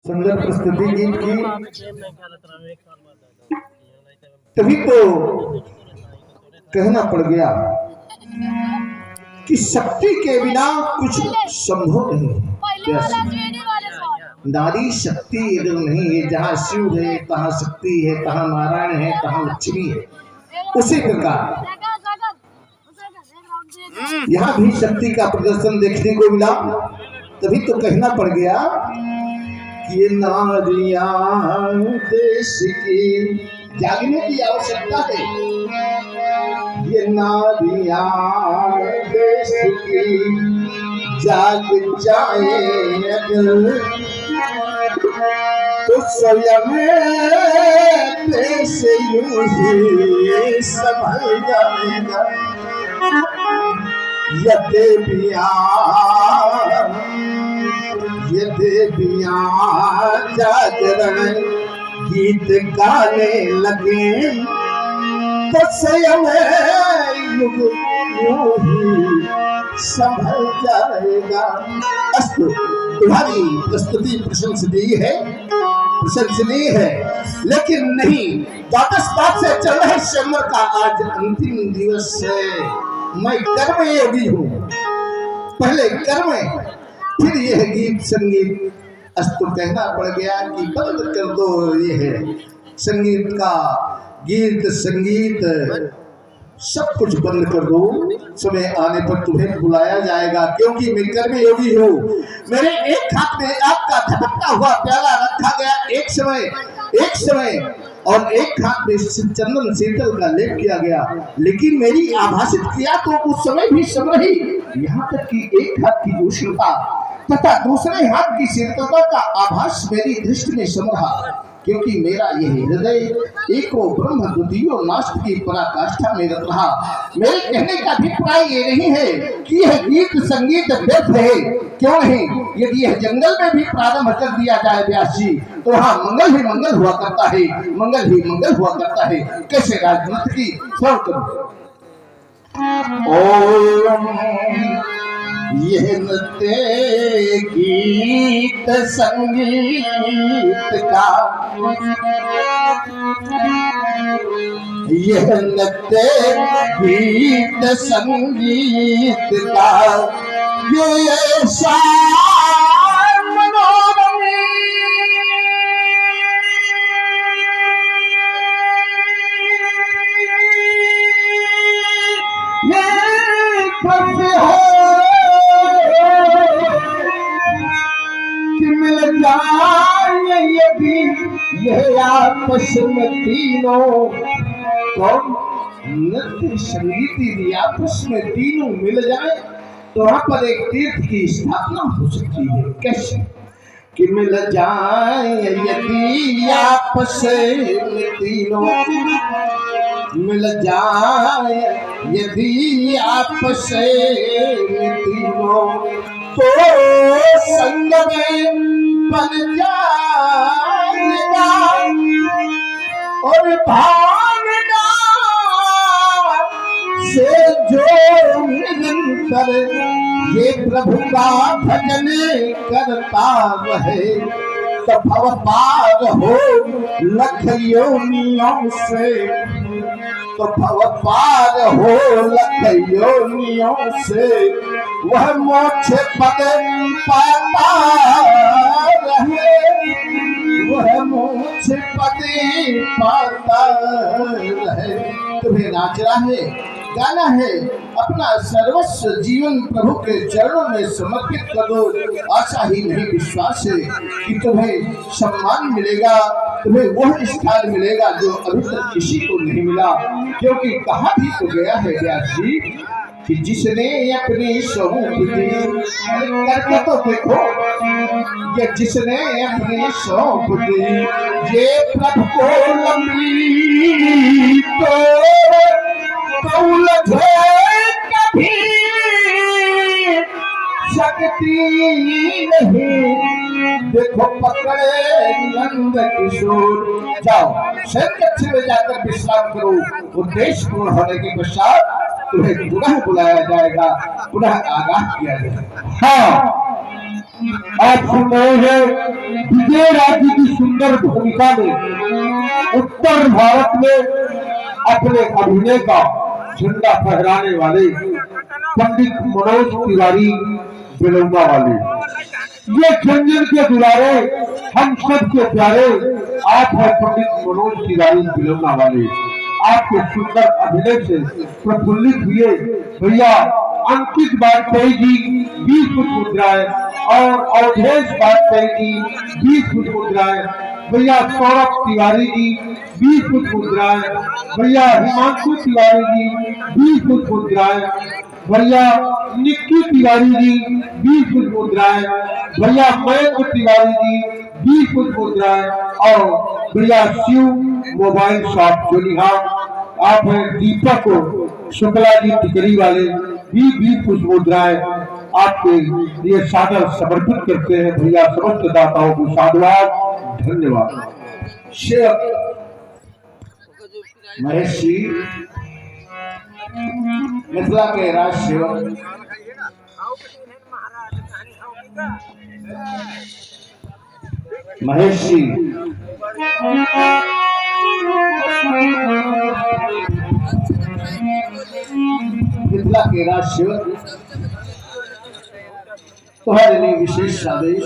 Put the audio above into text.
सुंदर प्रस्तुति गीत की। तभी तो कहना पड़ गया कि शक्ति के बिना कुछ संभव नहीं है। नारी शक्ति अगर नहीं है, जहाँ शिव है तहाँ शक्ति है, तहाँ नारायण है, तहाँ लक्ष्मी है। उसी प्रकार यहाँ भी शक्ति का प्रदर्शन देखने को मिला। तभी तो कहना पड़ गया कि ये नारियां देश की जागने की आवश्यकता है। ये नारियां देश की जाग जाए अगर तो स्वयं देश यूं ही संभल जाएगा। यद्यपिया जागरण गीत गाने लगे तो स्वयं युग यूं ही संभल जाएगा। अस्तु, तुम्हारी प्रस्तुति प्रशंसनीय है, लेकिन नहीं, द्वादश पाद से चल रहे शंबर का आज अंतिम दिवस है। मैं कर्म योगी हूँ, पहले कर्म फिर यह गीत संगीत। अस्तु, कहना पड़ गया कि बंद कर दो यह संगीत का गीत संगीत सब कुछ बंद कर दो। समय आने पर तुम्हें बुलाया जाएगा, क्योंकि मैं कर्म योगी हूँ। मेरे एक हाथ में आपका धबकता हुआ प्याला रखा गया एक समय और एक हाथ में चंदन शीतल का लेप किया गया, लेकिन मेरी आभासित क्रिया तो उस समय भी सब रही। यहाँ तक कि एक हाथ की उष्णता तथा दूसरे हाथ की शीतलता का आभास मेरी दृष्टि में सम रहा, क्योंकि मेरा यह हृदय एको ब्रह्म द्वितीयो नास्ट की पराकाष्ठा में रत रहा। मेरे कहने का अभिप्राय ये नहीं है कि यह गीत संगीत व्यर्थ है। क्यों नहीं, यदि यह जंगल में भी प्रारंभ कर दिया जाए व्यास जी, तो वहाँ मंगल ही मंगल हुआ करता है, मंगल ही मंगल हुआ करता है। कैसे राजनाथ की श्रवण करो। यह नृत्य गीत संगीत का, यह नृत्य गीत संगीत का ये ऐसा मनोरम ये कब है मिल जाए यदि यह आपस में तीनों कौन नृत्य संगीत यदि आपस में तीनों मिल जाए तो वहां पर एक तीर्थ की स्थापना हो सकती है। कैसे कि मिल जाए यदि आपस में तीनों मिल जाए यदि आपस में तीनों तो संग में बन जाएगा और भावना से जो निरंतर ये प्रभु का भजन करता रहे तो भव पार हो लख योनियों से, तो भव पार हो लख योनियों से वह मोक्ष पद पाता रहे, वह मोक्ष पद पाता रहे। तुम्हें नाचना है, गाना है, अपना सर्वस्व जीवन प्रभु के चरणों में समर्पित कर दो। आशा ही नहीं विश्वास है कि तुम्हें सम्मान मिलेगा, तुम्हें वह स्थान मिलेगा जो अभी तक किसी को नहीं मिला। क्योंकि कहा भी तो गया है व्यास जी कि जिसने अपनी सौंप दी, करके तो देखो, ये जिसने अपनी सौंप दी ये प्रभु को लंबी तो उलझे कभी शक्ति नहीं। देखो पकड़े नंद किशोर, जाओ शंकर में जाकर विश्राम करो। उद्देश्य पूर्ण होने के पश्चात तुम्हें पुनः बुलाया जाएगा, पुनः आगाह किया जाएगा। हाँ। आप सुन रहे हैं विजय राज्य की सुंदर भूमिका में उत्तर भारत में अपने अभिनय का झंडा फहराने वाले पंडित मनोज तिवारी बेलौंगा वाले। ये झंझन के दुलारे हम सबके प्यारे आप है पंडित मनोज तिवारी बेलौंगा वाले। आपके सुंदर अभिनय से प्रफुल्लित हुए भैया अंकित वाजपेयी जी 20 फुट मुद्राएं और अवधेश वाजपेयी जी 20 फुट मुद्राएं, भैया सौरभ तिवारी जी 20 फुट मुद्राएं, भैया हिमांशु तिवारी जी 20 फुट मुद्राएं, भैया निक्की तिवारी जी 20 फुट मुद्राएं, भैया मयंक तिवारी जी 20 फुट मुद्राएं और भैया शिव मोबाइल शॉप जोलिहा आप हैं दीपक शुक्ला जी टिकरी वाले भी 20 फुट मुद्राएं आपके लिए सादर समर्पित करते हैं। भैया समस्त दाताओं को साधुवाद, धन्यवाद। शेख महेश जी मिथिला के राज सेवक महेश जी मिथिला के राज सेवक तुम्हारे लिए विशेष आदेश